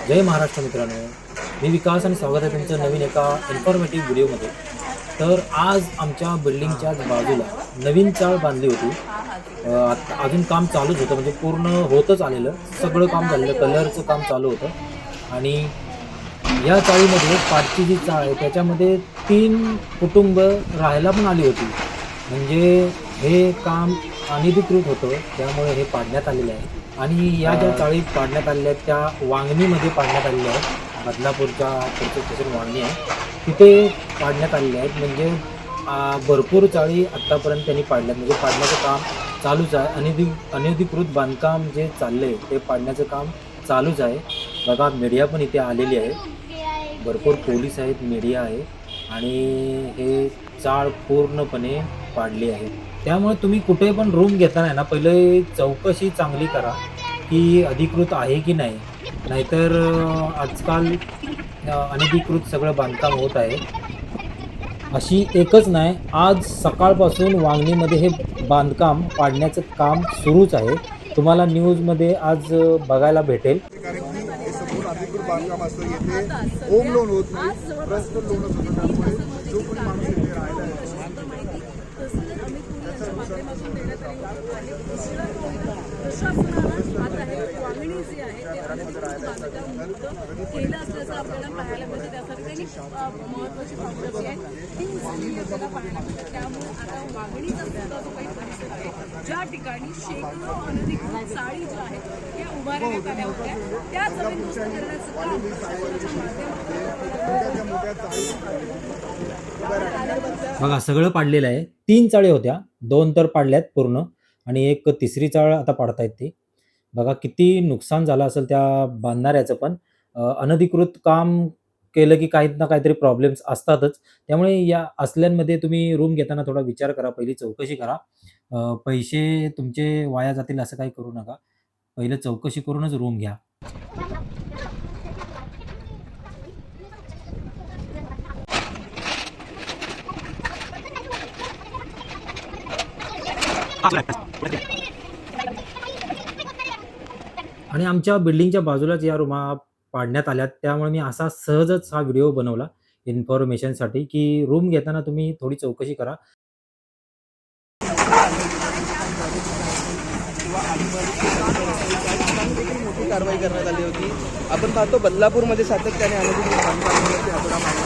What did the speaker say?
जय महाराष्ट्र मित्रांनो, मी विकास आणि स्वागत आहे तुमचं नवीन एका इन्फॉर्मेटिव्ह व्हिडिओमध्ये. तर आज आमच्या बिल्डिंगच्या बाजूला नवीन चाळ बांधली होती. अजून काम चालूच होतं, म्हणजे पूर्ण होतच आलेलं, सगळं काम झालेलं, कलरचं काम चालू होतं. आणि या चाळीमध्ये पाठची जी चाळ आहे त्याच्यामध्ये 3 कुटुंब राहायला पण आली होती. म्हणजे हे काम अनधिकृत होतं, त्यामुळे हे पाडण्यात आलेलं आहे. आणि या ज्या चाळी पाडण्यात आलेल्या आहेत त्या वांगणीमध्ये पाडण्यात आलेल्या आहेत. बदलापूरच्या पुढचं स्टेशन वांगणी आहे, तिथे पाडण्यात आलेल्या आहेत. म्हणजे भरपूर चाळी आत्तापर्यंत त्यांनी पाडल्यात, म्हणजे पाडण्याचं काम चालूच आहे. अनधिकृत बांधकाम जे चाललंय ते पाडण्याचं काम चालूच आहे. बघा, मीडिया पण इथे आलेली आहे, भरपूर पोलीस आहेत, मीडिया आहे, आणि हे चाळ पूर्णपणे पाडली आहे. त्यामुळे तुम्ही कुठे पण रूम घेताना ना, पहिले चौकशी चांगली करा की अधिकृत आहे की नाही. नाहीतर आजकाल अनधिकृत सगळं बांधकाम होत आहे. अशी एकच नाही, आज सकाळपासून वांगणीमध्ये हे बांधकाम पाडण्याचं काम सुरूच आहे. तुम्हाला न्यूजमध्ये आज बघायला भेटेल. कारण की हे समोर अधिकृत बांधकाम असतं, येथे होम लोन होत नाही, पर्सनल लोनच होतं. त्यामुळे जो कोणी माणूस इथे राहायला येतो वांगणी जी आहे ते अनधिकृत बांधकाम मुक्त केलं असल्याचं आपल्याला पाहायला मिळतं. त्यासाठी त्यांनी महत्त्वाची पावलं जी आहेत ती उचलली आपल्याला पाहायला मिळतं. त्यामुळे आता वांगणीचा सुद्धा जो काही परिसर आहे, ज्या ठिकाणी शेकडो अनधिकृत चाळी ज्या आहेत त्या उभारण्यात आल्या होत्या, त्या जमीन करण्याचं काम शासनाच्या माध्यमातून बघा, सगळं पाडलेलं आहे. 3 चाळी होत्या, 2 तर पाडल्यात पूर्ण, आणि एक तिसरी चाळ आता पाडतायत ते. बघा किती नुकसान झालं असेल त्या बांधणाऱ्याचं पण. अनधिकृत काम केलं की काही ना काहीतरी प्रॉब्लेम्स असतातच. त्यामुळे या असल्यांमध्ये तुम्ही रूम घेताना थोडा विचार करा, पहिली चौकशी करा. पैसे तुमचे वाया जातील असं काही करू नका. पहिलं चौकशी करूनच रूम घ्या. आणि आमच्या बिल्डिंगच्या बाजूलाच या रूमा पाडण्यात आल्यात. त्यामुळे मी असा सहजच हा व्हिडिओ बनवला इन्फॉर्मेशनसाठी, की रूम घेताना तुम्ही थोडी चौकशी करा. मोठी कारवाई करण्यात आली होती. आपण पाहतो बदलापूरमध्ये सातत्याने अनधिकृत बांधकामांवरती हातोडा मारला